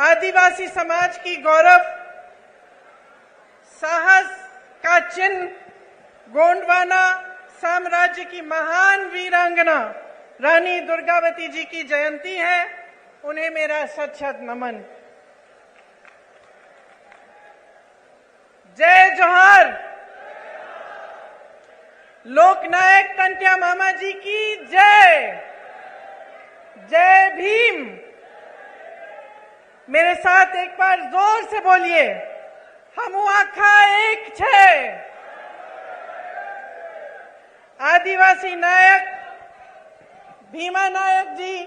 आदिवासी समाज की गौरव, साहस का चिन्ह गोंडवाना साम्राज्य की महान वीरांगना रानी दुर्गावती जी की जयंती है। उन्हें मेरा शत शत नमन। जय जोहार। लोकनायक टंट्या मामा जी की जय। जय भीम। मेरे साथ एक बार जोर से बोलिए, हमू आखा एक छे। आदिवासी नायक भीमा नायक जी,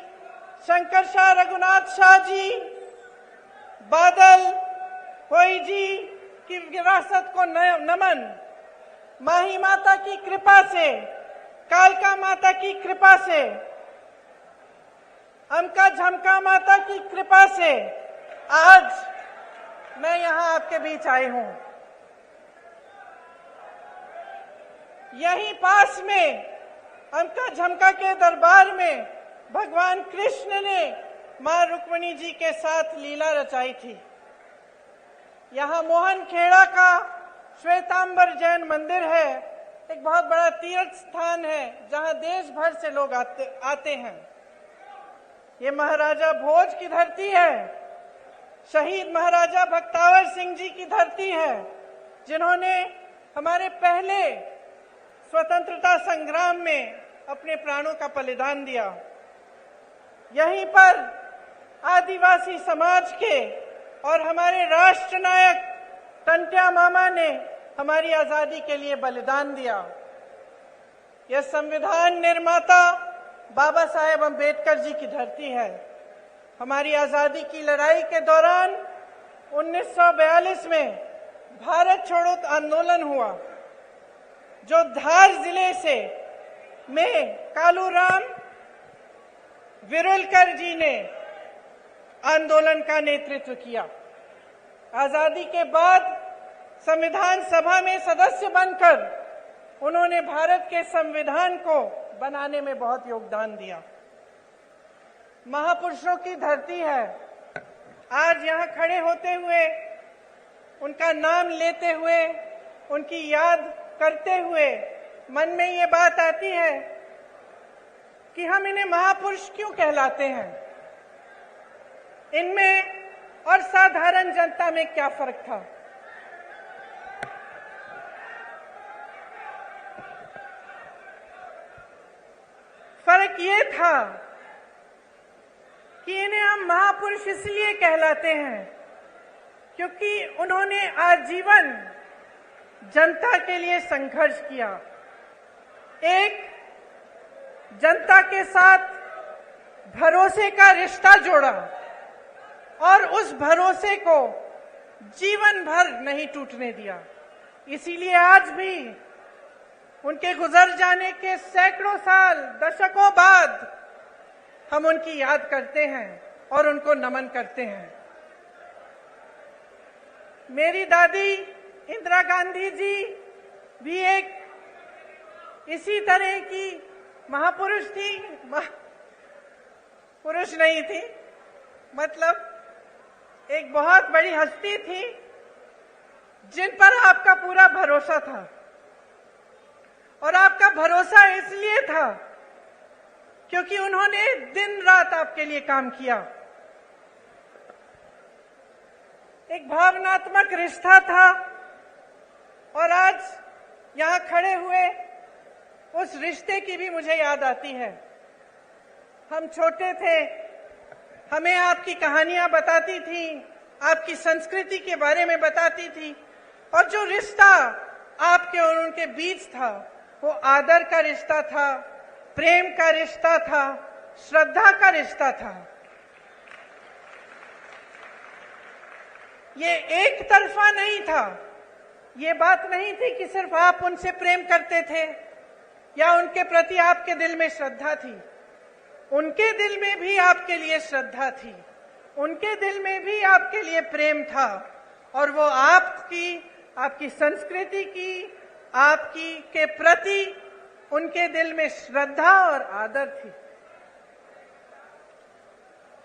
शंकर शाह रघुनाथ शाह जी, बादल होई जी की विरासत को नमन। माही माता की कृपा से, कालका माता की कृपा से, अमका झमका माता की कृपा से आज मैं यहां आपके बीच आई हूं। यहीं पास में अमका झमका के दरबार में भगवान कृष्ण ने मां रुक्मिणी जी के साथ लीला रचाई थी। यहां मोहन खेड़ा का श्वेतांबर जैन मंदिर है, एक बहुत बड़ा तीर्थ स्थान है जहां देश भर से लोग आते हैं। ये महाराजा भोज की धरती है, शहीद महाराजा भक्तावर सिंह जी की धरती है, जिन्होंने हमारे पहले स्वतंत्रता संग्राम में अपने प्राणों का बलिदान दिया। यहीं पर आदिवासी समाज के और हमारे राष्ट्र नायक टंट्या मामा ने हमारी आजादी के लिए बलिदान दिया। यह संविधान निर्माता बाबा साहेब अम्बेडकर जी की धरती है। हमारी आजादी की लड़ाई के दौरान 1942 में भारत छोड़ो आंदोलन हुआ, जो धार जिले से में कालूराम विरुलकर जी ने आंदोलन का नेतृत्व किया। आजादी के बाद संविधान सभा में सदस्य बनकर उन्होंने भारत के संविधान को बनाने में बहुत योगदान दिया। महापुरुषों की धरती है। आज यहां खड़े होते हुए, उनका नाम लेते हुए, उनकी याद करते हुए मन में ये बात आती है कि हम इन्हें महापुरुष क्यों कहलाते हैं। इनमें और साधारण जनता में क्या फर्क था। फर्क ये था कि इन्हें हम महापुरुष इसलिए कहलाते हैं क्योंकि उन्होंने आजीवन जनता के लिए संघर्ष किया, एक जनता के साथ भरोसे का रिश्ता जोड़ा और उस भरोसे को जीवन भर नहीं टूटने दिया। इसीलिए आज भी उनके गुजर जाने के सैकड़ों साल, दशकों बाद हम उनकी याद करते हैं और उनको नमन करते हैं। मेरी दादी इंदिरा गांधी जी भी एक इसी तरह की महापुरुष थी। पुरुष नहीं थी, मतलब एक बहुत बड़ी हस्ती थी जिन पर आपका पूरा भरोसा था। और आपका भरोसा इसलिए था क्योंकि उन्होंने दिन रात आपके लिए काम किया। एक भावनात्मक रिश्ता था और आज यहां खड़े हुए उस रिश्ते की भी मुझे याद आती है। हम छोटे थे, हमें आपकी कहानियां बताती थी, आपकी संस्कृति के बारे में बताती थी, और जो रिश्ता आपके और उनके बीच था वो आदर का रिश्ता था, प्रेम का रिश्ता था, श्रद्धा का रिश्ता था। ये एक तरफा नहीं था। ये बात नहीं थी कि सिर्फ आप उनसे प्रेम करते थे या उनके प्रति आपके दिल में श्रद्धा थी। उनके दिल में भी आपके लिए श्रद्धा थी, उनके दिल में भी आपके लिए प्रेम था, और वो आपकी संस्कृति की, आपकी के प्रति उनके दिल में श्रद्धा और आदर थी।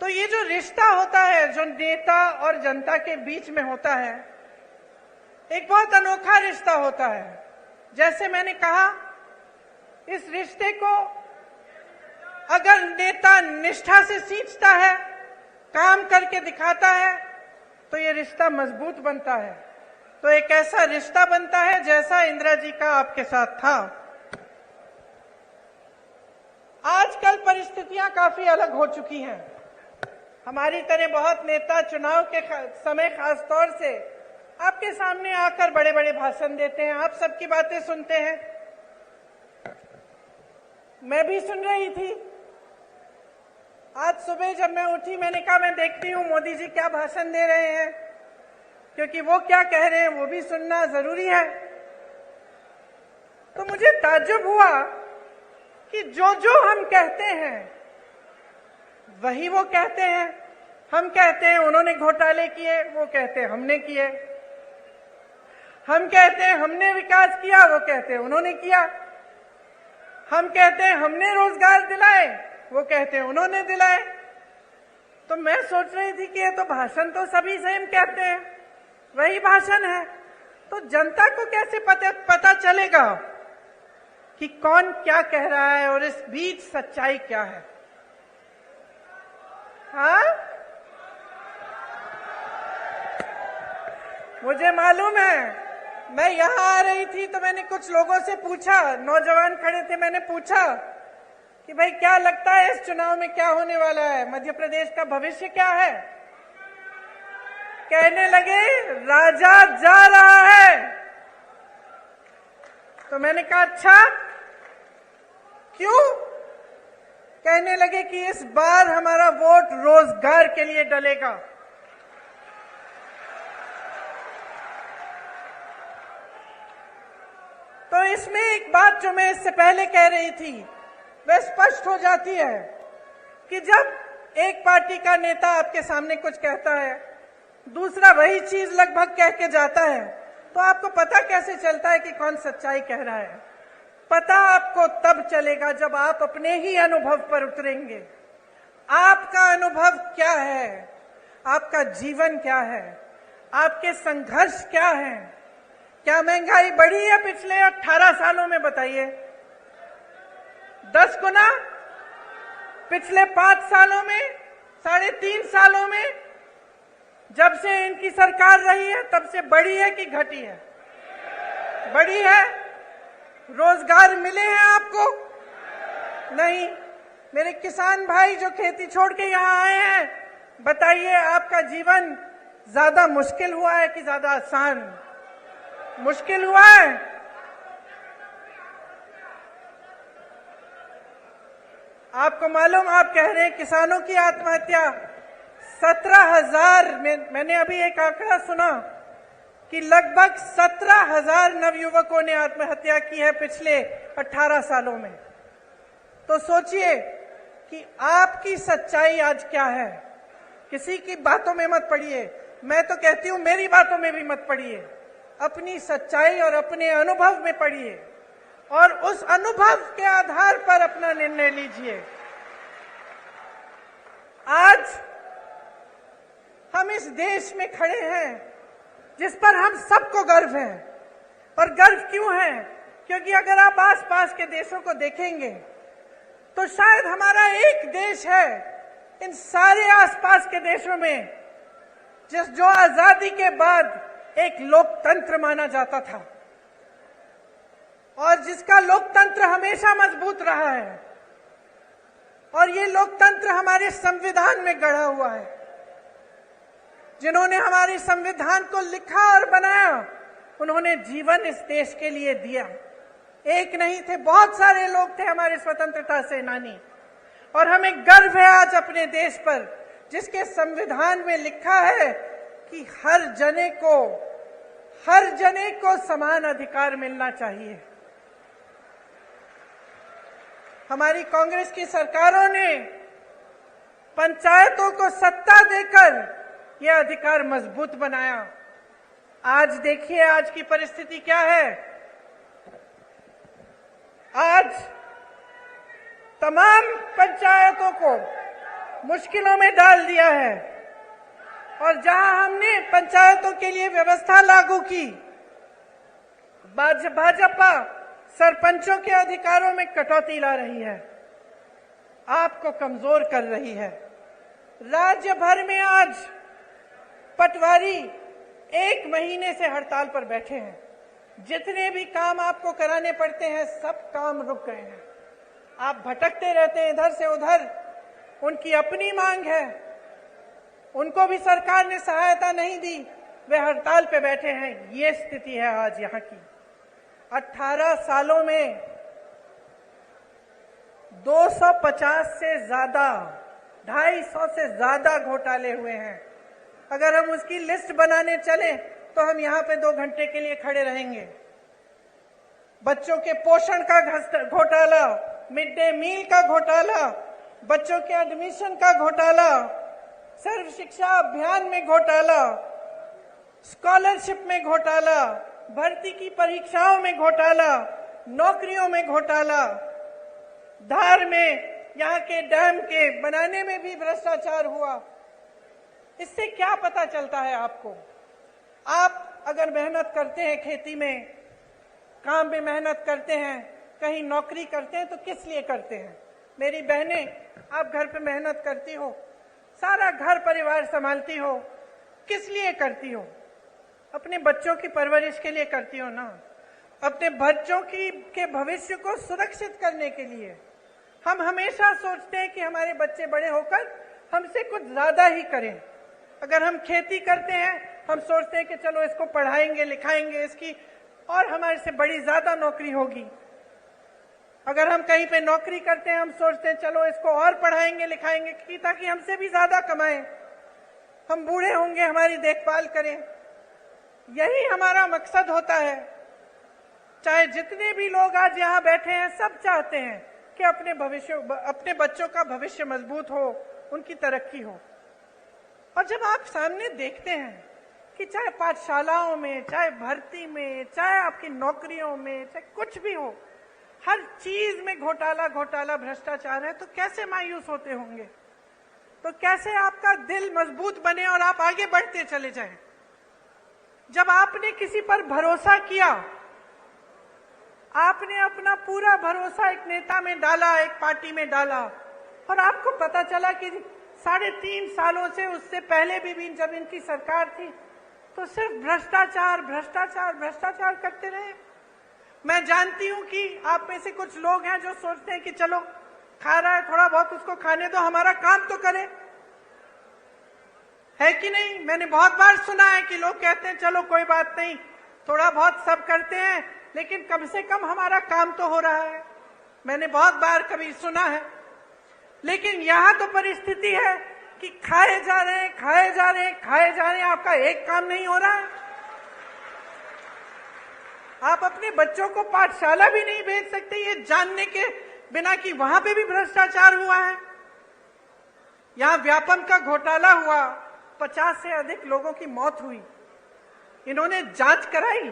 तो ये जो रिश्ता होता है जो नेता और जनता के बीच में होता है, एक बहुत अनोखा रिश्ता होता है। जैसे मैंने कहा, इस रिश्ते को अगर नेता निष्ठा से सींचता है, काम करके दिखाता है, तो ये रिश्ता मजबूत बनता है। तो एक ऐसा रिश्ता बनता है जैसा इंदिरा जी का आपके साथ था। आजकल परिस्थितियां काफी अलग हो चुकी हैं। हमारी तरह बहुत नेता चुनाव के समय खास तौर से आपके सामने आकर बड़े बड़े भाषण देते हैं, आप सबकी बातें सुनते हैं। मैं भी सुन रही थी। आज सुबह जब मैं उठी, मैंने कहा मैं देखती हूँ मोदी जी क्या भाषण दे रहे हैं, क्योंकि वो क्या कह रहे हैं वो भी सुनना जरूरी है। तो मुझे ताज्जुब हुआ कि जो जो हम कहते हैं वही वो कहते हैं। हम कहते हैं उन्होंने घोटाले किए, वो कहते हैं हमने किए। हम कहते हैं हमने विकास किया, वो कहते हैं उन्होंने किया। हम कहते हैं हमने रोजगार दिलाए, वो कहते हैं उन्होंने दिलाए। तो मैं सोच रही थी कि ये तो भाषण तो सभी सेम कहते हैं, वही भाषण है। तो जनता को कैसे पता चलेगा कि कौन क्या कह रहा है और इस बीच सच्चाई क्या है? हाँ, मुझे मालूम है। मैं यहां आ रही थी तो मैंने कुछ लोगों से पूछा, नौजवान खड़े थे, मैंने पूछा कि भाई क्या लगता है इस चुनाव में क्या होने वाला है, मध्य प्रदेश का भविष्य क्या है? कहने लगे राजा जा रहा है। तो मैंने कहा अच्छा क्यों? कहने लगे कि इस बार हमारा वोट रोजगार के लिए डलेगा। तो इसमें एक बात जो मैं इससे पहले कह रही थी वह स्पष्ट हो जाती है कि जब एक पार्टी का नेता आपके सामने कुछ कहता है, दूसरा वही चीज लगभग कह के जाता है, तो आपको पता कैसे चलता है कि कौन सच्चाई कह रहा है? पता आपको तब चलेगा जब आप अपने ही अनुभव पर उतरेंगे। आपका अनुभव क्या है? आपका जीवन क्या है? आपके संघर्ष क्या है? क्या महंगाई बढ़ी है पिछले 18 सालों में? बताइए। 10 गुना? पिछले 5 सालों में? 3.5 सालों में? जब से इनकी सरकार रही है तब से बढ़ी है कि घटी है? बढ़ी है। रोजगार मिले हैं आपको? नहीं। मेरे किसान भाई जो खेती छोड़ के यहां आए हैं, बताइए आपका जीवन ज्यादा मुश्किल हुआ है कि ज्यादा आसान? मुश्किल हुआ है। आपको मालूम, आप कह रहे हैं किसानों की आत्महत्या 17,000 में, मैंने अभी एक आंकड़ा सुना कि लगभग 17,000 नवयुवकों ने आत्महत्या की है पिछले 18 सालों में। तो सोचिए कि आपकी सच्चाई आज क्या है। किसी की बातों में मत पड़िए, मैं तो कहती हूं मेरी बातों में भी मत पड़िए, अपनी सच्चाई और अपने अनुभव में पड़िए और उस अनुभव के आधार पर अपना निर्णय लीजिए। आज हम इस देश में खड़े हैं जिस पर हम सबको गर्व है। और गर्व क्यों है? क्योंकि अगर आप आसपास के देशों को देखेंगे तो शायद हमारा एक देश है इन सारे आसपास के देशों में जो आजादी के बाद एक लोकतंत्र माना जाता था और जिसका लोकतंत्र हमेशा मजबूत रहा है। और ये लोकतंत्र हमारे संविधान में गढ़ा हुआ है। जिन्होंने हमारे संविधान को लिखा और बनाया, उन्होंने जीवन इस देश के लिए दिया। एक नहीं थे, बहुत सारे लोग थे हमारे स्वतंत्रता सेनानी। और हमें गर्व है आज अपने देश पर, जिसके संविधान में लिखा है कि हर जने को समान अधिकार मिलना चाहिए। हमारी कांग्रेस की सरकारों ने पंचायतों को सत्ता देकर यह अधिकार मजबूत बनाया। आज देखिए आज की परिस्थिति क्या है। आज तमाम पंचायतों को मुश्किलों में डाल दिया है। और जहां हमने पंचायतों के लिए व्यवस्था लागू की, भाजपा सरपंचों के अधिकारों में कटौती ला रही है, आपको कमजोर कर रही है। राज्य भर में आज पटवारी 1 महीने से हड़ताल पर बैठे हैं। जितने भी काम आपको कराने पड़ते हैं, सब काम रुक गए हैं। आप भटकते रहते हैं इधर से उधर। उनकी अपनी मांग है, उनको भी सरकार ने सहायता नहीं दी, वे हड़ताल पे बैठे हैं। ये स्थिति है आज यहाँ की। 18 सालों में 250 से ज्यादा, 250 से ज्यादा घोटाले हुए हैं। अगर हम उसकी लिस्ट बनाने चले तो हम यहाँ पे 2 घंटे के लिए खड़े रहेंगे। बच्चों के पोषण का घोटाला, मिड डे मील का घोटाला, बच्चों के एडमिशन का घोटाला, सर्व शिक्षा अभियान में घोटाला, स्कॉलरशिप में घोटाला, भर्ती की परीक्षाओं में घोटाला, नौकरियों में घोटाला, धार में यहाँ के डैम के बनाने में भी भ्रष्टाचार हुआ। इससे क्या पता चलता है आपको? आप अगर मेहनत करते हैं, खेती में, काम में मेहनत करते हैं, कहीं नौकरी करते हैं, तो किस लिए करते हैं? मेरी बहनें, आप घर पे मेहनत करती हो, सारा घर परिवार संभालती हो, किस लिए करती हो? अपने बच्चों की परवरिश के लिए करती हो ना, अपने बच्चों के भविष्य को सुरक्षित करने के लिए। हम हमेशा सोचते हैं कि हमारे बच्चे बड़े होकर हमसे कुछ ज्यादा ही करें। अगर हम खेती करते हैं, हम सोचते हैं कि चलो इसको पढ़ाएंगे लिखाएंगे, इसकी और हमारे से बड़ी ज्यादा नौकरी होगी। अगर हम कहीं पे नौकरी करते हैं, हम सोचते हैं चलो इसको और पढ़ाएंगे लिखाएंगे कि ताकि हमसे भी ज्यादा कमाएं, हम बूढ़े होंगे, हमारी देखभाल करें। यही हमारा मकसद होता है। चाहे जितने भी लोग आज यहाँ बैठे हैं, सब चाहते हैं कि अपने बच्चों का भविष्य मजबूत हो, उनकी तरक्की हो। और जब आप सामने देखते हैं कि चाहे पाठशालाओं में, चाहे भर्ती में, चाहे आपकी नौकरियों में, चाहे कुछ भी हो, हर चीज में घोटाला घोटाला भ्रष्टाचार है, तो कैसे मायूस होते होंगे? तो कैसे आपका दिल मजबूत बने और आप आगे बढ़ते चले जाएं? जब आपने किसी पर भरोसा किया, आपने अपना पूरा भरोसा एक नेता में डाला, एक पार्टी में डाला, और आपको पता चला कि 3.5 सालों से, उससे पहले भी जब इनकी सरकार थी, तो सिर्फ भ्रष्टाचार भ्रष्टाचार भ्रष्टाचार करते रहे। मैं जानती हूं कि आप में से कुछ लोग हैं जो सोचते हैं कि चलो खा रहा है, थोड़ा बहुत उसको खाने दो, हमारा काम तो करे, है कि नहीं? मैंने बहुत बार सुना है कि लोग कहते हैं चलो कोई बात नहीं, थोड़ा बहुत सब करते हैं, लेकिन कम से कम हमारा काम तो हो रहा है। मैंने बहुत बार कभी सुना है। लेकिन यहां तो परिस्थिति है कि खाए जा रहे हैं, खाए जा रहे हैं, खाए जा रहे हैं, आपका एक काम नहीं हो रहा है। आप अपने बच्चों को पाठशाला भी नहीं भेज सकते ये जानने के बिना कि वहां पे भी भ्रष्टाचार हुआ है। यहां व्यापम का घोटाला हुआ, 50 से अधिक लोगों की मौत हुई। इन्होंने जांच कराई।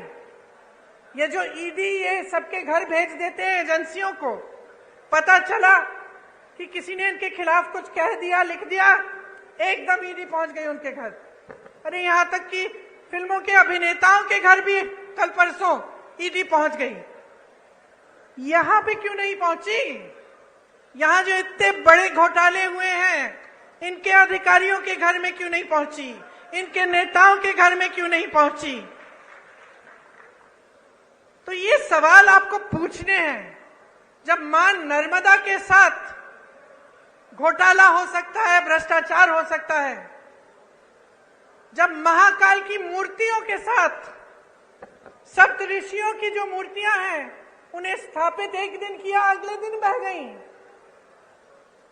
ये जो ईडी ये सबके घर भेज देते हैं एजेंसियों को, पता चला कि किसी ने इनके खिलाफ कुछ कह दिया, लिख दिया, एकदम ईडी पहुंच गई उनके घर। अरे यहां तक कि फिल्मों के अभिनेताओं के घर भी कल परसों ईडी पहुंच गई। यहां पे क्यों नहीं पहुंची? यहां जो इतने बड़े घोटाले हुए हैं, इनके अधिकारियों के घर में क्यों नहीं पहुंची? इनके नेताओं के घर में क्यों नहीं पहुंची? तो ये सवाल आपको पूछने हैं। जब मां नर्मदा के साथ घोटाला हो सकता है, भ्रष्टाचार हो सकता है, जब महाकाल की मूर्तियों के साथ सप्त ऋषियों की जो मूर्तियां हैं, उन्हें स्थापित एक दिन किया, अगले दिन बह गई,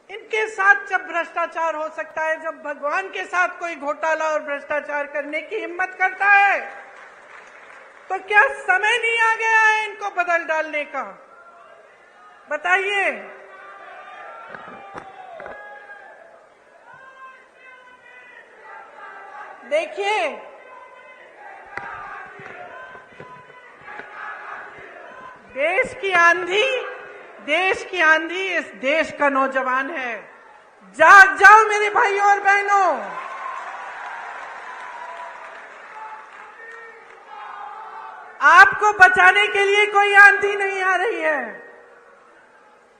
इनके साथ जब भ्रष्टाचार हो सकता है, जब भगवान के साथ कोई घोटाला और भ्रष्टाचार करने की हिम्मत करता है, तो क्या समय नहीं आ गया है इनको बदल डालने का? बताइए। देखिए, देश की आंधी इस देश का नौजवान है। जाग जाओ मेरे भाइयों और बहनों। आपको बचाने के लिए कोई आंधी नहीं आ रही है,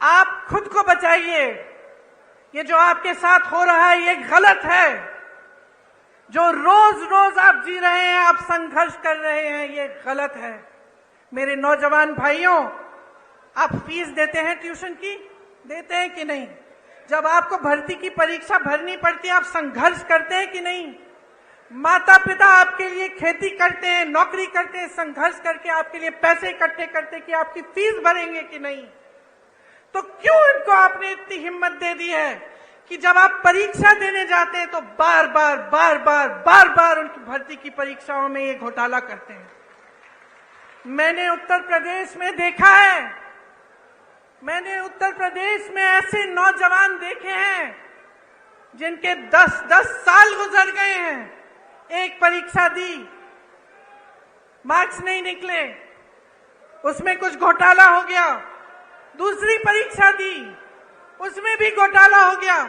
आप खुद को बचाइए। ये जो आपके साथ हो रहा है ये गलत है। जो रोज रोज आप जी रहे हैं, आप संघर्ष कर रहे हैं, ये गलत है। मेरे नौजवान भाइयों, आप फीस देते हैं ट्यूशन की, देते हैं कि नहीं? जब आपको भर्ती की परीक्षा भरनी पड़ती है, आप संघर्ष करते हैं कि नहीं? माता पिता आपके लिए खेती करते हैं, नौकरी करते हैं, संघर्ष करके आपके लिए पैसे इकट्ठे करते कि आपकी फीस भरेंगे कि नहीं? तो क्यों इनको आपने इतनी हिम्मत दे दी है कि जब आप परीक्षा देने जाते हैं तो बार बार उनकी भर्ती की परीक्षाओं में ये घोटाला करते हैं? मैंने उत्तर प्रदेश में देखा है, मैंने उत्तर प्रदेश में ऐसे नौजवान देखे हैं जिनके 10-10 साल गुजर गए हैं। एक परीक्षा दी, मार्क्स नहीं निकले, उसमें कुछ घोटाला हो गया। दूसरी परीक्षा दी, उसमें भी घोटाला हो गया,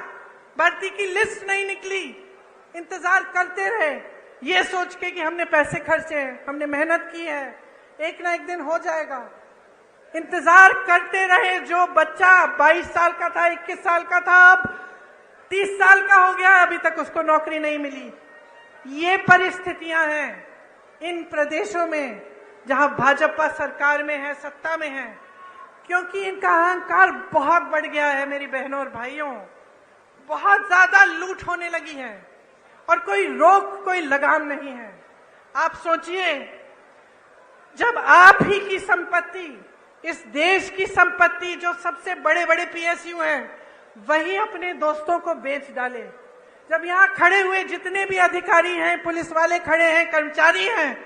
भर्ती की लिस्ट नहीं निकली। इंतजार करते रहे ये सोच के कि हमने पैसे खर्चे हैं, हमने मेहनत की है, एक ना एक दिन हो जाएगा। इंतजार करते रहे। जो बच्चा 22 साल का था, 21 साल का था, अब 30 साल का हो गया, अभी तक उसको नौकरी नहीं मिली। ये परिस्थितियां हैं इन प्रदेशों में जहां भाजपा सरकार में है, सत्ता में है, क्योंकि इनका अहंकार बहुत बढ़ गया है। मेरी बहनों और भाइयों, बहुत ज्यादा लूट होने लगी है और कोई रोक, कोई लगाम नहीं है। आप सोचिए, जब आप ही की संपत्ति, इस देश की संपत्ति, जो सबसे बड़े बड़े पीएसयू हैं, वही अपने दोस्तों को बेच डाले। जब यहाँ खड़े हुए जितने भी अधिकारी हैं, पुलिस वाले खड़े हैं, कर्मचारी हैं,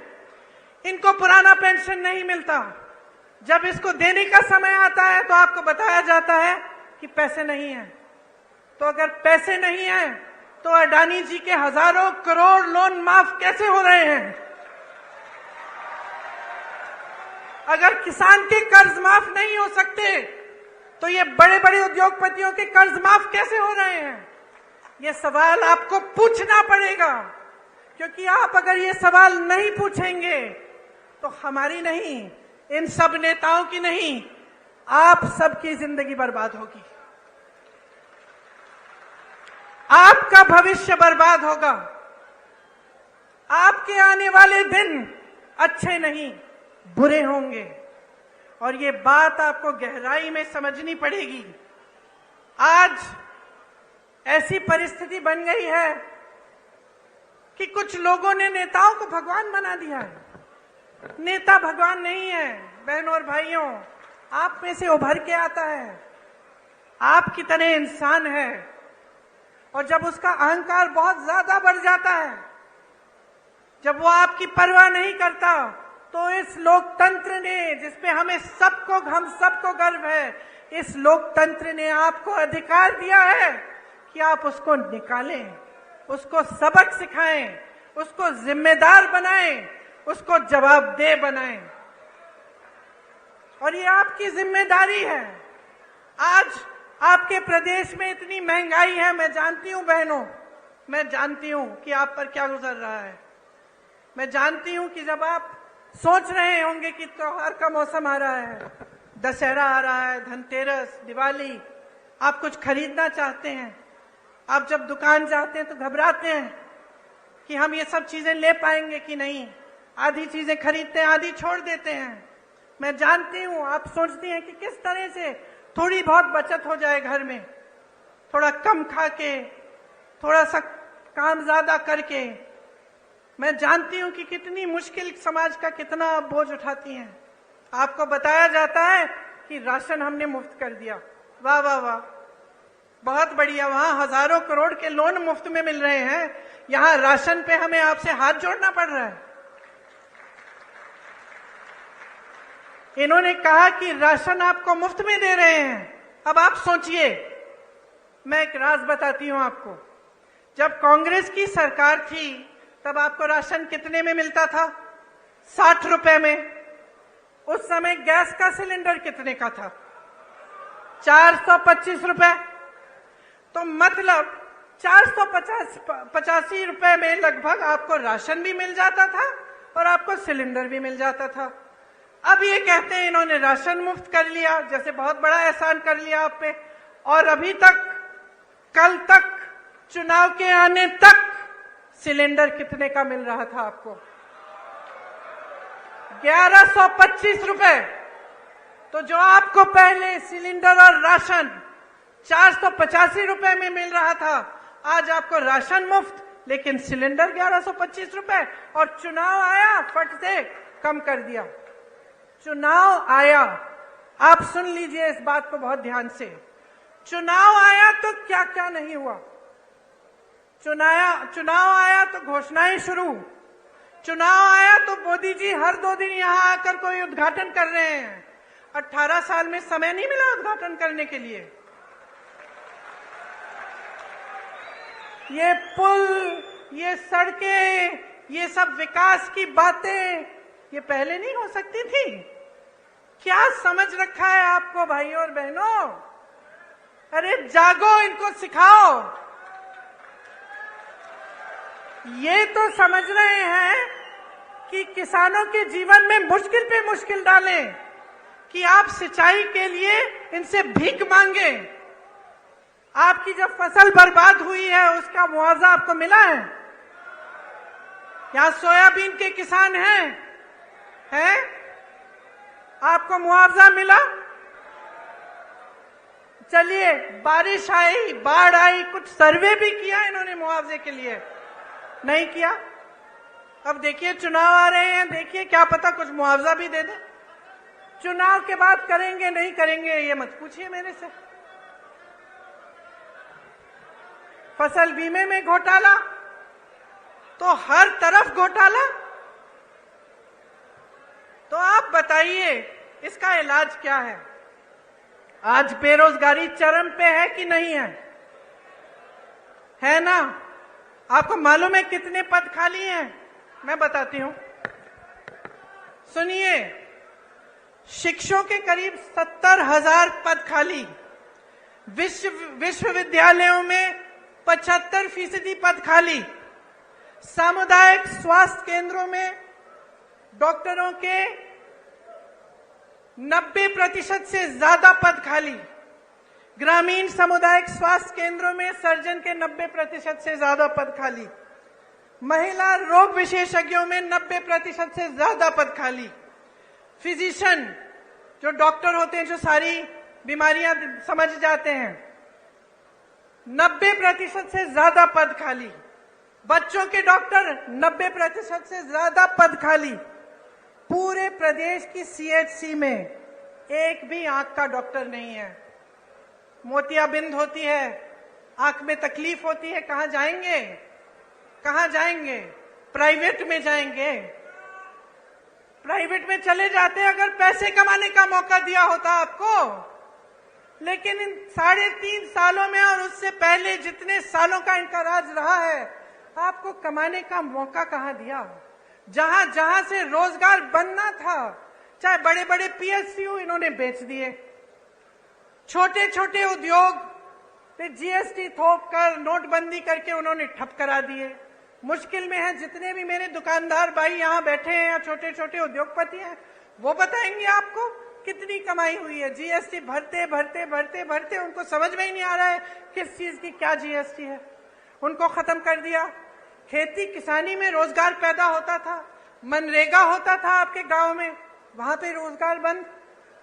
इनको पुराना पेंशन नहीं मिलता। जब इसको देने का समय आता है तो आपको बताया जाता है कि पैसे नहीं हैं। तो अगर पैसे नहीं हैं तो अडानी जी के हजारों करोड़ लोन माफ कैसे हो रहे हैं? अगर किसान के कर्ज माफ नहीं हो सकते तो ये बड़े बड़े उद्योगपतियों के कर्ज माफ कैसे हो रहे हैं? ये सवाल आपको पूछना पड़ेगा, क्योंकि आप अगर ये सवाल नहीं पूछेंगे तो हमारी नहीं, इन सब नेताओं की नहीं, आप सबकी जिंदगी बर्बाद होगी, आपका भविष्य बर्बाद होगा, आपके आने वाले दिन अच्छे नहीं बुरे होंगे। और ये बात आपको गहराई में समझनी पड़ेगी। आज ऐसी परिस्थिति बन गई है कि कुछ लोगों ने नेताओं को भगवान बना दिया है। नेता भगवान नहीं है। बहनों और भाइयों, आप में से उभर के आता है, आपकी तरह इंसान है, और जब उसका अहंकार बहुत ज्यादा बढ़ जाता है, जब वो आपकी परवाह नहीं करता, तो इस लोकतंत्र ने, जिसपे हम सबको गर्व है, इस लोकतंत्र ने आपको अधिकार दिया है कि आप उसको निकालें, उसको सबक सिखाएं, उसको जिम्मेदार बनाएं, उसको जवाबदेह बनाएं। और ये आपकी जिम्मेदारी है। आज आपके प्रदेश में इतनी महंगाई है, मैं जानती हूं बहनों, मैं जानती हूं कि आप पर क्या गुजर रहा है। मैं जानती हूं कि जब आप सोच रहे होंगे कि त्योहार का मौसम आ रहा है, दशहरा आ रहा है, धनतेरस, दिवाली, आप कुछ खरीदना चाहते हैं, आप जब दुकान जाते हैं तो घबराते हैं कि हम ये सब चीजें ले पाएंगे कि नहीं। आधी चीजें खरीदते हैं, आधी छोड़ देते हैं। मैं जानती हूं आप सोचती हैं कि किस तरह से थोड़ी बहुत बचत हो जाए घर में, थोड़ा कम खा के, थोड़ा सा काम ज्यादा करके। मैं जानती हूं कि कितनी मुश्किल समाज का कितना बोझ उठाती हैं। आपको बताया जाता है कि राशन हमने मुफ्त कर दिया, वाह वाह वाह, बहुत बढ़िया। वहां हजारों करोड़ के लोन मुफ्त में मिल रहे हैं, यहां राशन पे हमें आपसे हाथ जोड़ना पड़ रहा है। इन्होंने कहा कि राशन आपको मुफ्त में दे रहे हैं। अब आप सोचिए, मैं एक राज बताती हूं आपको। जब कांग्रेस की सरकार थी तब आपको राशन कितने में मिलता था? 60 रुपए में। उस समय गैस का सिलेंडर कितने का था? 425 रुपए। तो मतलब 485 रुपए में लगभग आपको राशन भी मिल जाता था और आपको सिलेंडर भी मिल जाता था। अब ये कहते हैं इन्होंने राशन मुफ्त कर लिया, जैसे बहुत बड़ा एहसान कर लिया आप पे। और अभी तक, कल तक, चुनाव के आने तक सिलेंडर कितने का मिल रहा था आपको? 1125 रुपए। तो जो आपको पहले सिलेंडर और राशन 485 रुपए में मिल रहा था, आज आपको राशन मुफ्त लेकिन सिलेंडर 1125 रुपए। और चुनाव आया, फट से कम कर दिया। चुनाव आया, आप सुन लीजिए इस बात को बहुत ध्यान से। चुनाव आया तो क्या क्या नहीं हुआ। चुनाव आया तो घोषणाएं शुरू। चुनाव आया तो मोदी जी हर 2 दिन यहां आकर कोई उद्घाटन कर रहे हैं। 18 साल में समय नहीं मिला उद्घाटन करने के लिए। ये पुल, ये सड़कें, ये सब विकास की बातें ये पहले नहीं हो सकती थी? क्या समझ रखा है आपको भाइयों और बहनों? अरे जागो, इनको सिखाओ। ये तो समझ रहे हैं कि किसानों के जीवन में मुश्किल पे मुश्किल डालें, कि आप सिंचाई के लिए इनसे भीख मांगे। आपकी जब फसल बर्बाद हुई है उसका मुआवजा आपको मिला है? यहां सोयाबीन के किसान हैं? आपको मुआवजा मिला? चलिए, बारिश आई, बाढ़ आई, कुछ सर्वे भी किया इन्होंने मुआवजे के लिए? नहीं किया। अब देखिए चुनाव आ रहे हैं, देखिए क्या पता कुछ मुआवजा भी दे दे। चुनाव के बाद करेंगे नहीं करेंगे ये मत पूछिए मेरे से। फसल बीमे में घोटाला, तो हर तरफ घोटाला। तो आप बताइए इसका इलाज क्या है? आज बेरोजगारी चरम पे है कि नहीं है? है ना? आपको मालूम है कितने पद खाली हैं? मैं बताती हूं, सुनिए। शिक्षकों के करीब 70,000 पद खाली। विश्वविद्यालयों में 75% पद खाली। सामुदायिक स्वास्थ्य केंद्रों में डॉक्टरों के 90% से ज्यादा पद खाली। ग्रामीण सामुदायिक स्वास्थ्य केंद्रों में सर्जन के 90% से ज्यादा पद खाली। महिला रोग विशेषज्ञों में 90% से ज्यादा पद खाली। फिजिशियन, जो डॉक्टर होते हैं, जो सारी बीमारियां समझ जाते हैं, 90% से ज्यादा पद खाली। बच्चों के डॉक्टर 90% से ज्यादा पद खाली। पूरे प्रदेश की सीएचसी में एक भी आंख का डॉक्टर नहीं है। मोतियाबिंद होती है, आंख में तकलीफ होती है, कहां जाएंगे? कहां जाएंगे? प्राइवेट में जाएंगे। प्राइवेट में चले जाते अगर पैसे कमाने का मौका दिया होता आपको। लेकिन इन 3.5 सालों में और उससे पहले जितने सालों का इनका राज रहा है, आपको कमाने का मौका कहां दिया? जहां जहां से रोजगार बनना था, चाहे बड़े बड़े पीएसयू इन्होंने बेच दिए। छोटे छोटे उद्योग पे जीएसटी थोप कर, नोटबंदी करके उन्होंने ठप करा दिए। मुश्किल में हैं जितने भी मेरे दुकानदार भाई यहाँ बैठे हैं या छोटे छोटे उद्योगपति हैं, वो बताएंगे आपको कितनी कमाई हुई है। जीएसटी भरते भरते भरते भरते उनको समझ में ही नहीं आ रहा है किस चीज की क्या जीएसटी है। उनको खत्म कर दिया। खेती किसानी में रोजगार पैदा होता था, मनरेगा होता था आपके गांव में, वहां पे रोजगार बंद।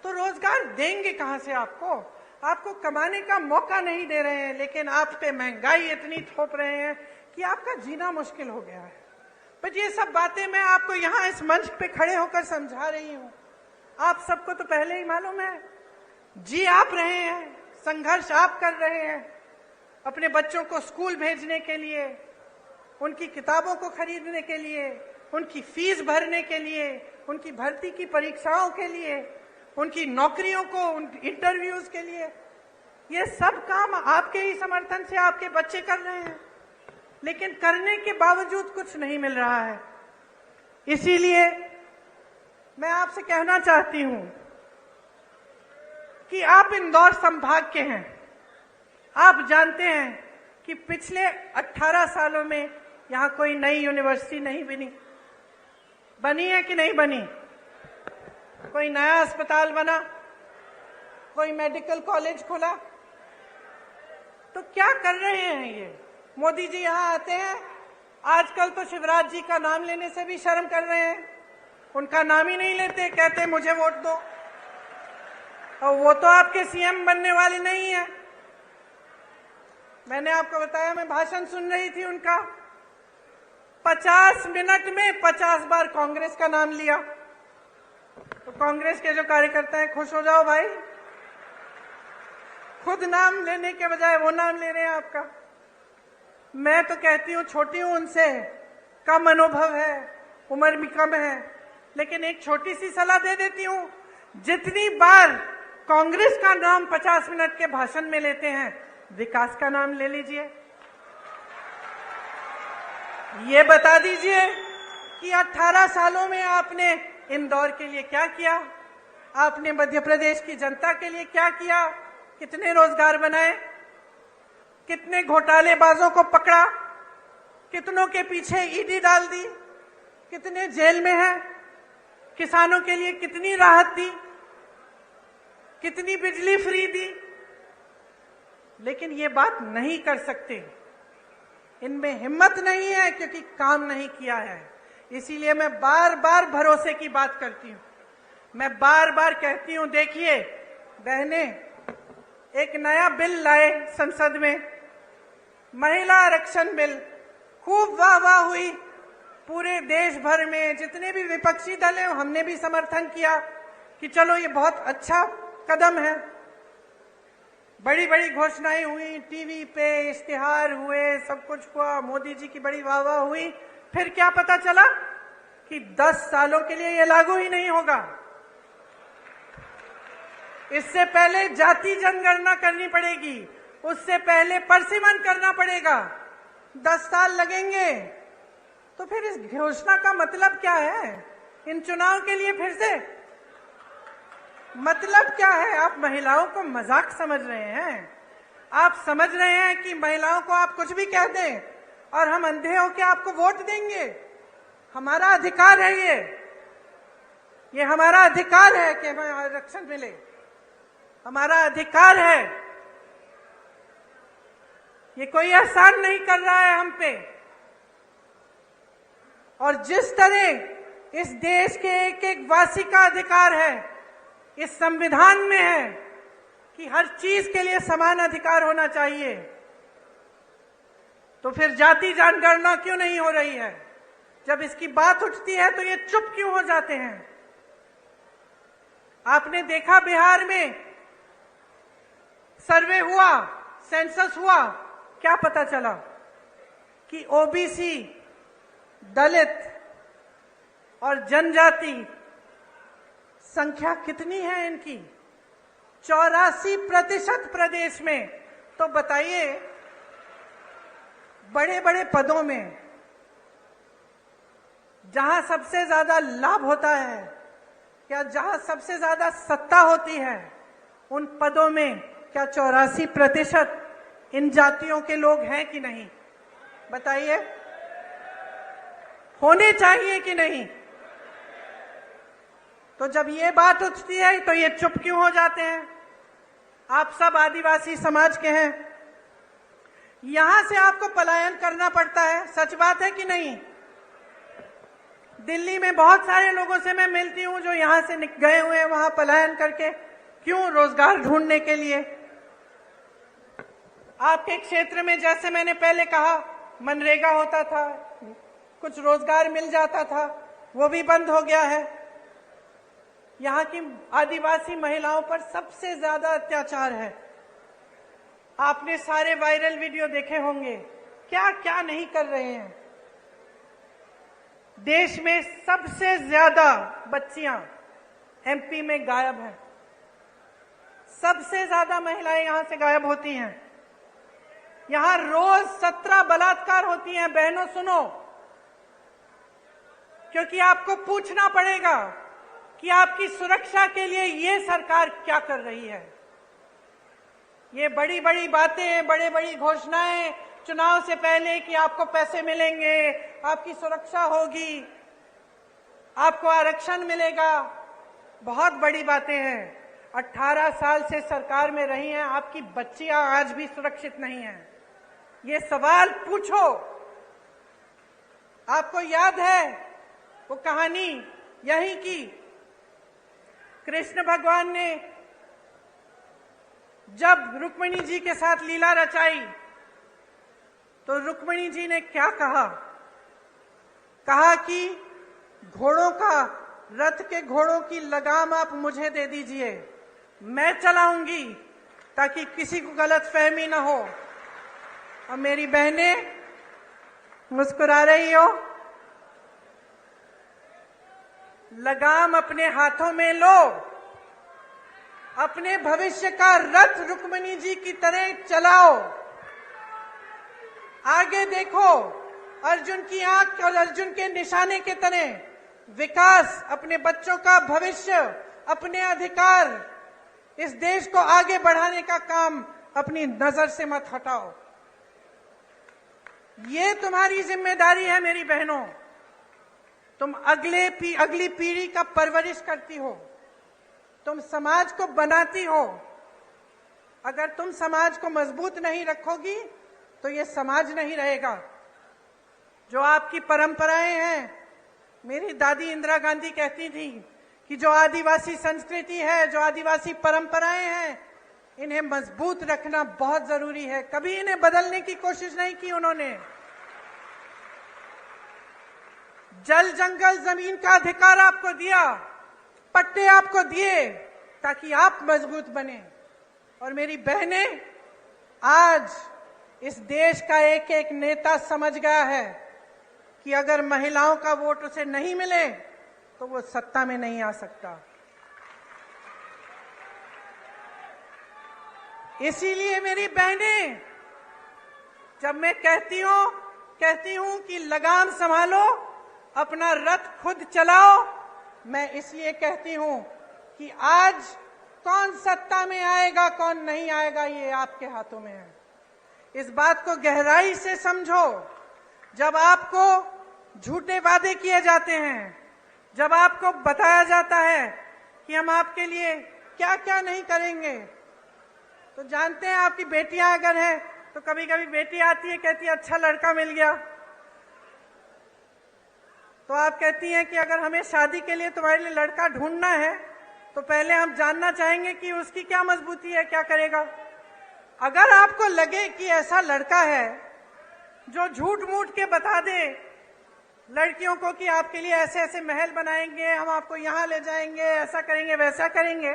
तो रोजगार देंगे कहां से आपको? आपको कमाने का मौका नहीं दे रहे हैं, लेकिन आप पे महंगाई इतनी थोप रहे हैं कि आपका जीना मुश्किल हो गया है। पर ये सब बातें मैं आपको यहाँ इस मंच पे खड़े होकर समझा रही हूँ। आप सबको तो पहले ही मालूम है, जी आप रहे हैं, संघर्ष आप कर रहे हैं अपने बच्चों को स्कूल भेजने के लिए, उनकी किताबों को खरीदने के लिए, उनकी फीस भरने के लिए, उनकी भर्ती की परीक्षाओं के लिए, उनकी नौकरियों को, इंटरव्यूज के लिए। ये सब काम आपके ही समर्थन से आपके बच्चे कर रहे हैं, लेकिन करने के बावजूद कुछ नहीं मिल रहा है। इसीलिए मैं आपसे कहना चाहती हूं कि आप इंदौर संभाग के हैं, आप जानते हैं कि पिछले 18 सालों में यहां कोई नई यूनिवर्सिटी नहीं बनी है कि नहीं बनी? कोई नया अस्पताल बना? कोई मेडिकल कॉलेज खुला? तो क्या कर रहे हैं ये? मोदी जी यहां आते हैं, आजकल तो शिवराज जी का नाम लेने से भी शर्म कर रहे हैं, उनका नाम ही नहीं लेते, कहते मुझे वोट दो। और वो तो आपके सीएम बनने वाले नहीं है। मैंने आपको बताया, मैं भाषण सुन रही थी उनका, 50 मिनट में 50 बार कांग्रेस का नाम लिया। तो कांग्रेस के जो कार्यकर्ता हैं, खुश हो जाओ भाई, खुद नाम लेने के बजाय वो नाम ले रहे हैं आपका। मैं तो कहती हूं, छोटी हूं उनसे, कम अनुभव है, उम्र भी कम है, लेकिन एक छोटी सी सलाह दे देती हूं, जितनी बार कांग्रेस का नाम 50 मिनट के भाषण में लेते हैं, विकास का नाम ले लीजिए। ये बता दीजिए कि 18 सालों में आपने इंदौर के लिए क्या किया, आपने मध्य प्रदेश की जनता के लिए क्या किया, कितने रोजगार बनाए, कितने घोटालेबाजों को पकड़ा, कितनों के पीछे ईडी डाल दी, कितने जेल में हैं, किसानों के लिए कितनी राहत दी, कितनी बिजली फ्री दी। लेकिन ये बात नहीं कर सकते, इनमें हिम्मत नहीं है, क्योंकि काम नहीं किया है। इसीलिए मैं बार बार भरोसे की बात करती हूं, मैं बार बार कहती हूं, देखिए बहने, एक नया बिल लाए संसद में, महिला आरक्षण बिल, खूब वाह हुई पूरे देश भर में, जितने भी विपक्षी दल हैं हमने भी समर्थन किया कि चलो ये बहुत अच्छा कदम है। बड़ी बड़ी घोषणाएं हुई, टीवी पे इश्तिहार हुए, सब कुछ हुआ, मोदी जी की बड़ी वाह हुई। फिर क्या पता चला कि 10 सालों के लिए ये लागू ही नहीं होगा। इससे पहले जाति जनगणना करनी पड़ेगी, उससे पहले परसिमन करना पड़ेगा, 10 साल लगेंगे। तो फिर इस घोषणा का मतलब क्या है? इन चुनाव के लिए फिर से मतलब क्या है? आप महिलाओं को मजाक समझ रहे हैं? आप समझ रहे हैं कि महिलाओं को आप कुछ भी कह दें और हम अंधे होकर आपको वोट देंगे? हमारा अधिकार है ये हमारा अधिकार है कि हमें आरक्षण मिले, हमारा अधिकार है। ये कोई एहसान नहीं कर रहा है हम पे। और जिस तरह इस देश के एक एक वासी का अधिकार है, इस संविधान में है कि हर चीज के लिए समान अधिकार होना चाहिए, तो फिर जाति जनगणना क्यों नहीं हो रही है? जब इसकी बात उठती है तो ये चुप क्यों हो जाते हैं? आपने देखा बिहार में सर्वे हुआ, सेंसस हुआ, क्या पता चला कि ओबीसी, दलित और जनजाति संख्या कितनी है इनकी? 84% प्रदेश में। तो बताइए, बड़े बड़े पदों में जहां सबसे ज्यादा लाभ होता है या जहां सबसे ज्यादा सत्ता होती है, उन पदों में क्या 84% इन जातियों के लोग हैं कि नहीं? बताइए, होने चाहिए कि नहीं? तो जब ये बात उठती है तो ये चुप क्यों हो जाते हैं? आप सब आदिवासी समाज के हैं, यहां से आपको पलायन करना पड़ता है, सच बात है कि नहीं? दिल्ली में बहुत सारे लोगों से मैं मिलती हूं जो यहां से गए हुए हैं वहां पलायन करके, क्यों? रोजगार ढूंढने के लिए। आपके क्षेत्र में जैसे मैंने पहले कहा, मनरेगा होता था, कुछ रोजगार मिल जाता था, वो भी बंद हो गया है। यहाँ की आदिवासी महिलाओं पर सबसे ज्यादा अत्याचार है। आपने सारे वायरल वीडियो देखे होंगे, क्या क्या नहीं कर रहे हैं। देश में सबसे ज्यादा बच्चियां एमपी में गायब हैं, सबसे ज्यादा महिलाएं यहां से गायब होती हैं। यहां रोज 17 बलात्कार होती हैं। बहनों सुनो, क्योंकि आपको पूछना पड़ेगा कि आपकी सुरक्षा के लिए ये सरकार क्या कर रही है। ये बड़ी बड़ी बातें, बड़ी बड़ी घोषणाएं चुनाव से पहले कि आपको पैसे मिलेंगे, आपकी सुरक्षा होगी, आपको आरक्षण मिलेगा, बहुत बड़ी बातें हैं। 18 साल से सरकार में रही हैं, आपकी बच्चियां आज भी सुरक्षित नहीं हैं। ये सवाल पूछो। आपको याद है वो कहानी यही की कृष्ण भगवान ने जब रुक्मिणी जी के साथ लीला रचाई तो रुक्मिणी जी ने क्या कहा? कहा कि घोड़ों का, रथ के घोड़ों की लगाम आप मुझे दे दीजिए, मैं चलाऊंगी ताकि किसी को गलतफहमी ना हो। और मेरी बहनें मुस्कुरा रही हो, लगाम अपने हाथों में लो, अपने भविष्य का रथ रुक्मिणी जी की तरह चलाओ। आगे देखो, अर्जुन की आंख और अर्जुन के निशाने के तरह विकास, अपने बच्चों का भविष्य, अपने अधिकार, इस देश को आगे बढ़ाने का काम अपनी नजर से मत हटाओ। ये तुम्हारी जिम्मेदारी है मेरी बहनों। तुम अगली पीढ़ी का परवरिश करती हो, तुम समाज को बनाती हो। अगर तुम समाज को मजबूत नहीं रखोगी तो ये समाज नहीं रहेगा। जो आपकी परंपराएं हैं, मेरी दादी इंदिरा गांधी कहती थी कि जो आदिवासी संस्कृति है, जो आदिवासी परंपराएं हैं, इन्हें मजबूत रखना बहुत जरूरी है। कभी इन्हें बदलने की कोशिश नहीं की उन्होंने। जल जंगल जमीन का अधिकार आपको दिया, पट्टे आपको दिए ताकि आप मजबूत बने। और मेरी बहनें, आज इस देश का एक एक नेता समझ गया है कि अगर महिलाओं का वोट उसे नहीं मिले तो वो सत्ता में नहीं आ सकता। इसीलिए मेरी बहनें, जब मैं कहती हूं कि लगाम संभालो, अपना रथ खुद चलाओ, मैं इसलिए कहती हूं कि आज कौन सत्ता में आएगा, कौन नहीं आएगा, ये आपके हाथों में है। इस बात को गहराई से समझो। जब आपको झूठे वादे किए जाते हैं, जब आपको बताया जाता है कि हम आपके लिए क्या क्या नहीं करेंगे, तो जानते हैं आपकी बेटियां अगर हैं तो कभी कभी बेटी आती है, कहती है अच्छा लड़का मिल गया, तो आप कहती हैं कि अगर हमें शादी के लिए तुम्हारे लिए लड़का ढूंढना है तो पहले हम जानना चाहेंगे कि उसकी क्या मजबूती है, क्या करेगा। अगर आपको लगे कि ऐसा लड़का है जो झूठ मूठ के बता दे लड़कियों को कि आपके लिए ऐसे ऐसे महल बनाएंगे, हम आपको यहां ले जाएंगे, ऐसा करेंगे, वैसा करेंगे,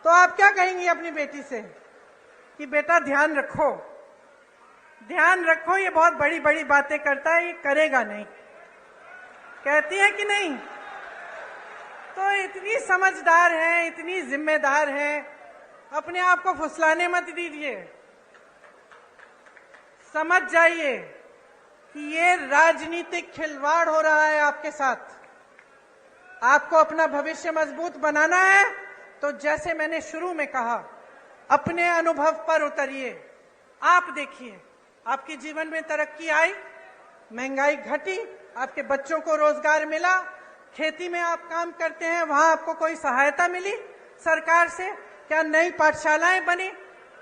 तो आप क्या कहेंगी अपनी बेटी से कि बेटा ध्यान रखो, ध्यान रखो, ये बहुत बड़ी बड़ी बातें करता है, ये करेगा नहीं। कहती है कि नहीं? तो इतनी समझदार है, इतनी जिम्मेदार है, अपने आप को फुसलाने मत दीजिए। समझ जाइए कि ये राजनीतिक खिलवाड़ हो रहा है आपके साथ। आपको अपना भविष्य मजबूत बनाना है तो जैसे मैंने शुरू में कहा, अपने अनुभव पर उतरिए। आप देखिए, आपके जीवन में तरक्की आई, महंगाई घटी, आपके बच्चों को रोजगार मिला, खेती में आप काम करते हैं, वहां आपको कोई सहायता मिली सरकार से? क्या नई पाठशालाएं बनी,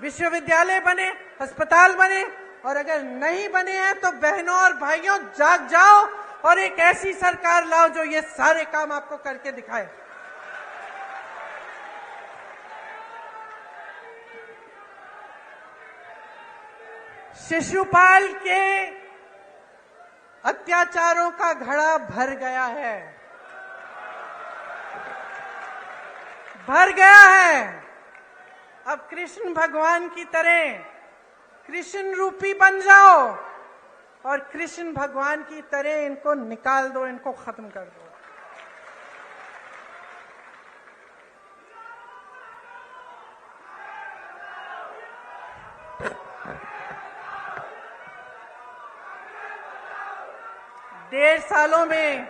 विश्वविद्यालय बने, अस्पताल बने? और अगर नहीं बने हैं तो बहनों और भाइयों, जाग जाओ और एक ऐसी सरकार लाओ जो ये सारे काम आपको करके दिखाए। शिशुपाल के अत्याचारों का घड़ा भर गया है, भर गया है। अब कृष्ण भगवान की तरह कृष्ण रूपी बन जाओ और कृष्ण भगवान की तरह इनको निकाल दो, इनको खत्म कर दो। डेढ़ सालों में,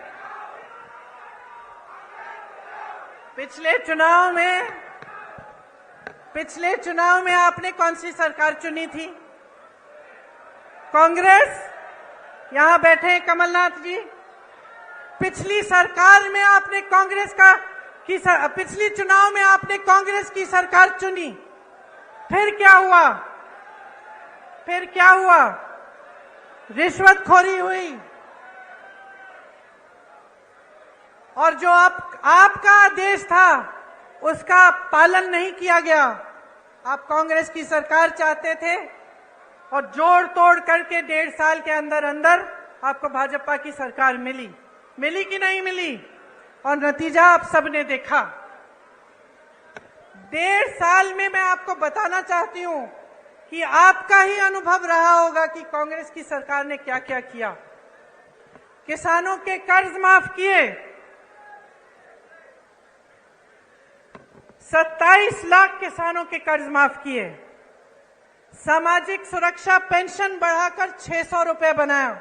पिछले चुनाव में पिछले चुनाव में आपने कौन सी सरकार चुनी थी? कांग्रेस। यहां बैठे हैं कमलनाथ जी। पिछली सरकार में आपने पिछली चुनाव में आपने कांग्रेस की सरकार चुनी। फिर क्या हुआ? रिश्वतखोरी हुई और जो आपका आदेश था उसका पालन नहीं किया गया। आप कांग्रेस की सरकार चाहते थे और जोड़ तोड़ करके 1.5 साल के अंदर अंदर आपको भाजपा की सरकार मिली कि नहीं मिली? और नतीजा आप सबने देखा। 1.5 साल में मैं आपको बताना चाहती हूं कि आपका ही अनुभव रहा होगा कि कांग्रेस की सरकार ने क्या क्या किया। किसानों के कर्ज माफ किए, 27 लाख किसानों के कर्ज माफ किए, सामाजिक सुरक्षा पेंशन बढ़ाकर 600 रुपए बनाया,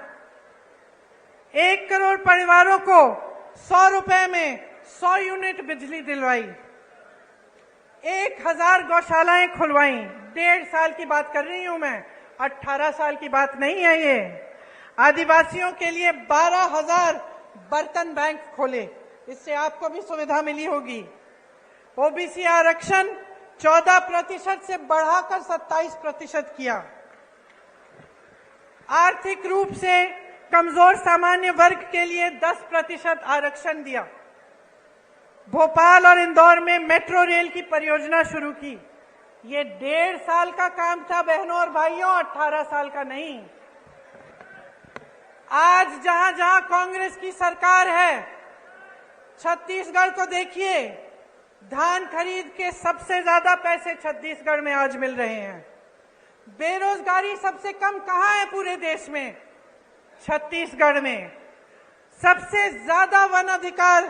1 करोड़ परिवारों को 100 रुपए में 100 यूनिट बिजली दिलवाई, 1000 गौशालाएं खुलवाई। 1.5 साल की बात कर रही हूं मैं, 18 साल की बात नहीं है ये। आदिवासियों के लिए 12,000 बर्तन बैंक खोले, इससे आपको भी सुविधा मिली होगी। ओबीसी आरक्षण 14% से बढ़ाकर 27% किया। आर्थिक रूप से कमजोर सामान्य वर्ग के लिए 10% आरक्षण दिया। भोपाल और इंदौर में मेट्रो रेल की परियोजना शुरू की। ये 1.5 साल का काम था बहनों और भाइयों, 18 साल का नहीं। आज जहां जहां कांग्रेस की सरकार है, छत्तीसगढ़ को देखिए, धान खरीद के सबसे ज्यादा पैसे छत्तीसगढ़ में आज मिल रहे हैं। बेरोजगारी सबसे कम कहां है पूरे देश में? छत्तीसगढ़ में। सबसे ज्यादा वन अधिकार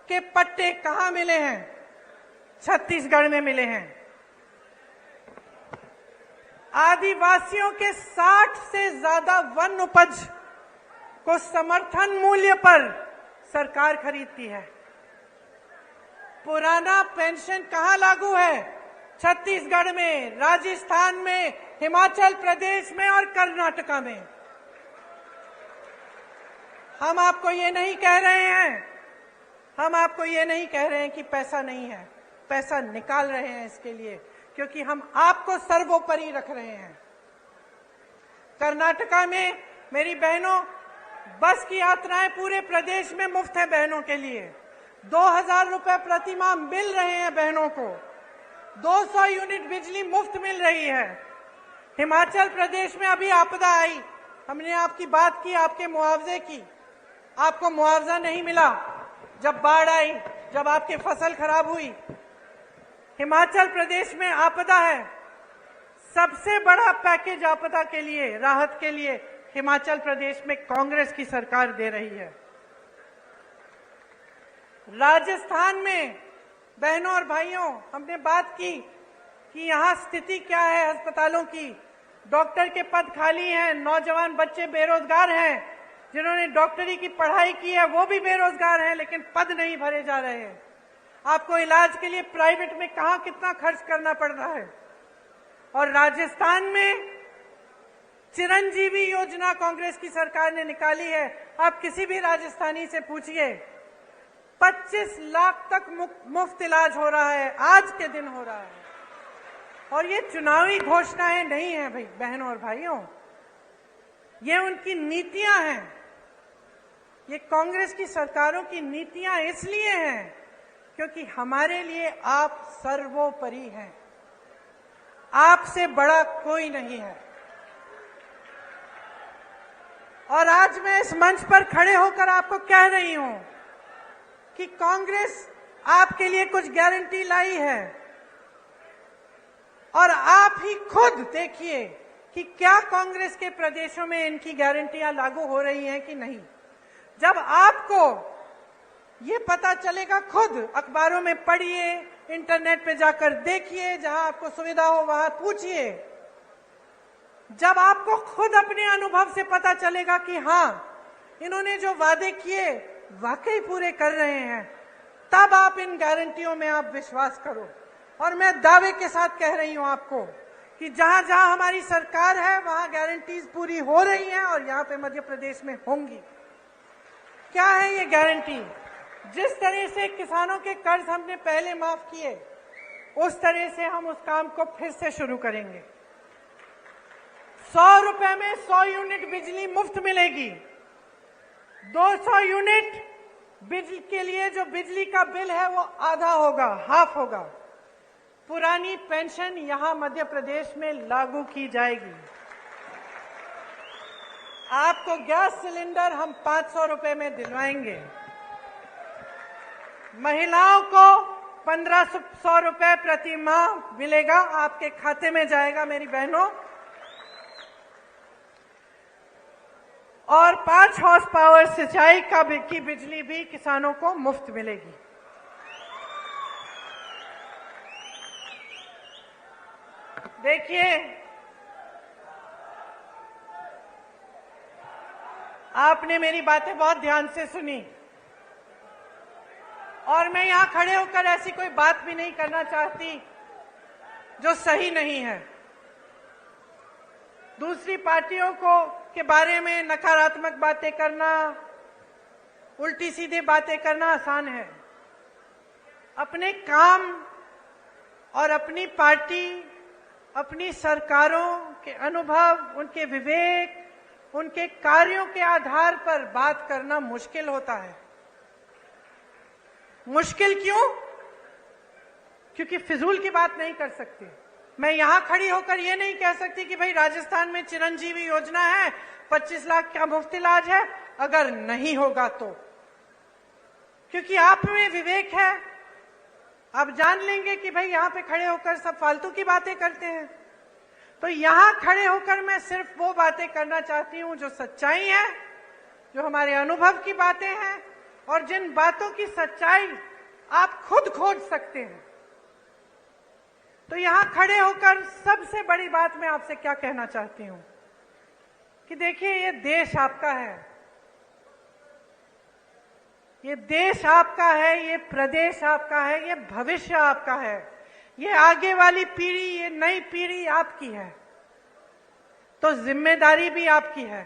के पट्टे कहां मिले हैं? छत्तीसगढ़ में मिले हैं। आदिवासियों के 60 से ज्यादा वन उपज को समर्थन मूल्य पर सरकार खरीदती है। पुराना पेंशन कहां लागू है? छत्तीसगढ़ में, राजस्थान में, हिमाचल प्रदेश में और कर्नाटका में। हम आपको ये नहीं कह रहे हैं कि पैसा नहीं है, पैसा निकाल रहे हैं इसके लिए, क्योंकि हम आपको सर्वोपरि रख रहे हैं। कर्नाटका में मेरी बहनों, बस की यात्राएं पूरे प्रदेश में मुफ्त है बहनों के लिए। 2,000 रुपए प्रति माह मिल रहे हैं बहनों को। 200 यूनिट बिजली मुफ्त मिल रही है। हिमाचल प्रदेश में अभी आपदा आई, हमने आपकी बात की, आपके मुआवजे की। आपको मुआवजा नहीं मिला जब बाढ़ आई, जब आपकी फसल खराब हुई। हिमाचल प्रदेश में आपदा है, सबसे बड़ा पैकेज आपदा के लिए, राहत के लिए हिमाचल प्रदेश में कांग्रेस की सरकार दे रही है। राजस्थान में बहनों और भाइयों, हमने बात की कि यहां स्थिति क्या है अस्पतालों की। डॉक्टर के पद खाली हैं, नौजवान बच्चे बेरोजगार हैं, जिन्होंने डॉक्टरी की पढ़ाई की है वो भी बेरोजगार हैं, लेकिन पद नहीं भरे जा रहे हैं। आपको इलाज के लिए प्राइवेट में कहां कितना खर्च करना पड़ रहा है। और राजस्थान में चिरंजीवी योजना कांग्रेस की सरकार ने निकाली है। आप किसी भी राजस्थानी से पूछिए, 25 लाख तक मुफ्त इलाज हो रहा है, आज के दिन हो रहा है। और ये चुनावी घोषणाएं नहीं है भाई बहनों और भाइयों, ये उनकी नीतियां हैं। ये कांग्रेस की सरकारों की नीतियां इसलिए हैं क्योंकि हमारे लिए आप सर्वोपरि हैं, आपसे बड़ा कोई नहीं है। और आज मैं इस मंच पर खड़े होकर आपको कह रही हूं कि कांग्रेस आपके लिए कुछ गारंटी लाई है, और आप ही खुद देखिए कि क्या कांग्रेस के प्रदेशों में इनकी गारंटियां लागू हो रही हैं कि नहीं। जब आपको ये पता चलेगा, खुद अखबारों में पढ़िए, इंटरनेट पे जाकर देखिए, जहां आपको सुविधा हो वहां पूछिए। जब आपको खुद अपने अनुभव से पता चलेगा कि हां, इन्होंने जो वादे किए वाकई पूरे कर रहे हैं, तब आप इन गारंटियों में आप विश्वास करो। और मैं दावे के साथ कह रही हूं आपको कि जहां जहां हमारी सरकार है वहां गारंटीज पूरी हो रही हैं और यहां पे मध्य प्रदेश में होंगी। क्या है ये गारंटी? जिस तरह से किसानों के कर्ज हमने पहले माफ किए, उस तरह से हम उस काम को फिर से शुरू करेंगे। 100 रुपए में 100 यूनिट बिजली मुफ्त मिलेगी। 200 यूनिट बिजली के लिए जो बिजली का बिल है वो आधा होगा, हाफ होगा। पुरानी पेंशन यहां मध्य प्रदेश में लागू की जाएगी। आपको गैस सिलेंडर हम 500 रुपए में दिलवाएंगे। महिलाओं को 1500 रुपए प्रति माह मिलेगा, आपके खाते में जाएगा मेरी बहनों। और 5 हॉर्स पावर सिंचाई की बिजली भी किसानों को मुफ्त मिलेगी। देखिए, आपने मेरी बातें बहुत ध्यान से सुनी और मैं यहां खड़े होकर ऐसी कोई बात भी नहीं करना चाहती जो सही नहीं है। दूसरी पार्टियों के बारे में नकारात्मक बातें करना, उल्टी सीधी बातें करना आसान है। अपने काम और अपनी पार्टी, अपनी सरकारों के अनुभव, उनके विवेक, उनके कार्यों के आधार पर बात करना मुश्किल होता है। मुश्किल क्यों? क्योंकि फिजूल की बात नहीं कर सकते। मैं यहां खड़ी होकर ये नहीं कह सकती कि भाई राजस्थान में चिरंजीवी योजना है, 25 लाख का मुफ्त इलाज है, अगर नहीं होगा तो। क्योंकि आप में विवेक है, आप जान लेंगे कि भाई यहां पे खड़े होकर सब फालतू की बातें करते हैं। तो यहां खड़े होकर मैं सिर्फ वो बातें करना चाहती हूं जो सच्चाई है, जो हमारे अनुभव की बातें हैं और जिन बातों की सच्चाई आप खुद खोज सकते हैं। तो यहां खड़े होकर सबसे बड़ी बात मैं आपसे क्या कहना चाहती हूं कि देखिए, ये देश आपका है, ये देश आपका है, ये प्रदेश आपका है, ये भविष्य आपका है, ये आगे वाली पीढ़ी, ये नई पीढ़ी आपकी है। तो जिम्मेदारी भी आपकी है,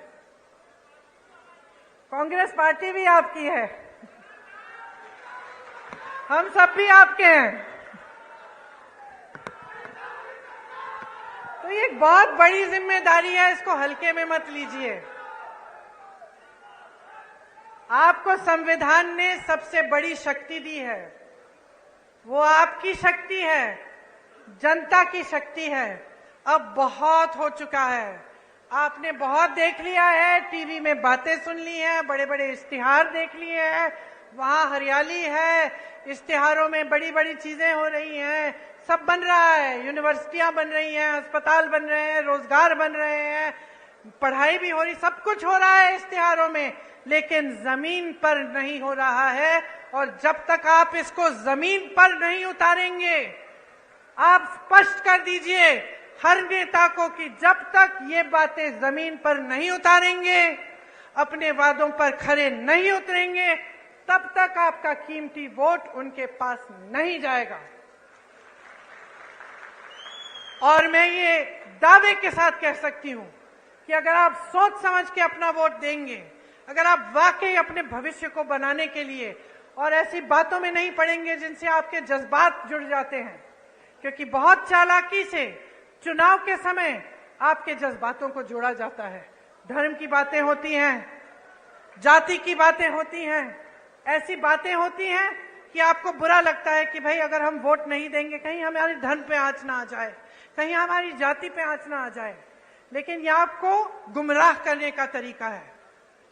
कांग्रेस पार्टी भी आपकी है, हम सब भी आपके हैं। तो ये एक बहुत बड़ी जिम्मेदारी है, इसको हल्के में मत लीजिए। आपको संविधान ने सबसे बड़ी शक्ति दी है, वो आपकी शक्ति है, जनता की शक्ति है। अब बहुत हो चुका है, आपने बहुत देख लिया है, टीवी में बातें सुन ली हैं, बड़े बड़े इश्तिहार देख लिए हैं, वहां हरियाली है, इश्तिहारों में बड़ी बड़ी चीजें हो रही हैं, सब बन रहा है, यूनिवर्सिटियां बन रही हैं, अस्पताल बन रहे हैं, रोजगार बन रहे हैं, पढ़ाई भी हो रही, सब कुछ हो रहा है इश्तिहारों में, लेकिन जमीन पर नहीं हो रहा है। और जब तक आप इसको जमीन पर नहीं उतारेंगे, आप स्पष्ट कर दीजिए हर नेता को कि जब तक ये बातें जमीन पर नहीं उतारेंगे, अपने वादों पर खरे नहीं उतरेंगे, तब तक आपका कीमती वोट उनके पास नहीं जाएगा। और मैं ये दावे के साथ कह सकती हूं कि अगर आप सोच समझ के अपना वोट देंगे, अगर आप वाकई अपने भविष्य को बनाने के लिए और ऐसी बातों में नहीं पड़ेंगे जिनसे आपके जज्बात जुड़ जाते हैं, क्योंकि बहुत चालाकी से चुनाव के समय आपके जज्बातों को जोड़ा जाता है। धर्म की बातें होती हैं, जाति की बातें होती हैं, ऐसी बातें होती हैं कि आपको बुरा लगता है कि भाई अगर हम वोट नहीं देंगे कहीं हमारे धर्म पे आंच ना आ जाए, कहीं हमारी जाति पे आंच ना आ जाए, लेकिन यह आपको गुमराह करने का तरीका है।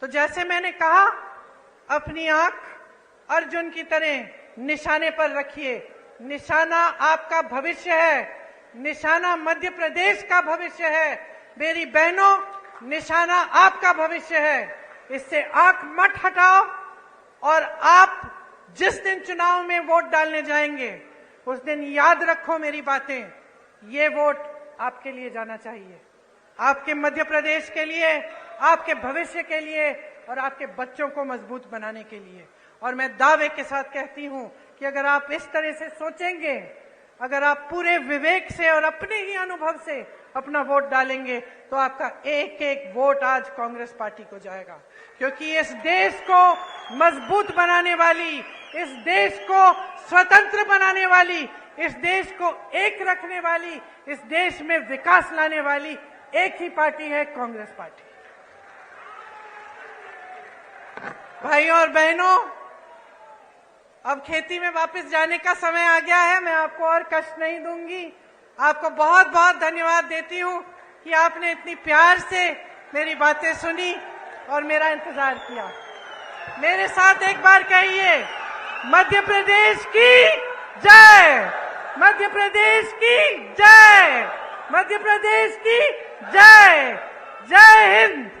तो जैसे मैंने कहा, अपनी आंख अर्जुन की तरह निशाने पर रखिए। निशाना आपका भविष्य है, निशाना मध्य प्रदेश का भविष्य है। मेरी बहनों, निशाना आपका भविष्य है, इससे आंख मत हटाओ। और आप जिस दिन चुनाव में वोट डालने जाएंगे, उस दिन याद रखो मेरी बातें, ये वोट आपके लिए जाना चाहिए, आपके मध्य प्रदेश के लिए, आपके भविष्य के लिए और आपके बच्चों को मजबूत बनाने के लिए। और मैं दावे के साथ कहती हूं कि अगर आप इस तरह से सोचेंगे अगर आप पूरे विवेक से और अपने ही अनुभव से अपना वोट डालेंगे तो आपका एक एक वोट आज कांग्रेस पार्टी को जाएगा, क्योंकि इस देश को मजबूत बनाने वाली, इस देश को स्वतंत्र बनाने वाली, इस देश को एक रखने वाली, इस देश में विकास लाने वाली एक ही पार्टी है, कांग्रेस पार्टी। भाइयों और बहनों, अब खेती में वापस जाने का समय आ गया है। मैं आपको और कष्ट नहीं दूंगी। आपको बहुत बहुत धन्यवाद देती हूं कि आपने इतनी प्यार से मेरी बातें सुनी और मेरा इंतजार किया। मेरे साथ एक बार कहिए, मध्य प्रदेश की जय, मध्य प्रदेश की जय, मध्य प्रदेश की जय। जय हिंद।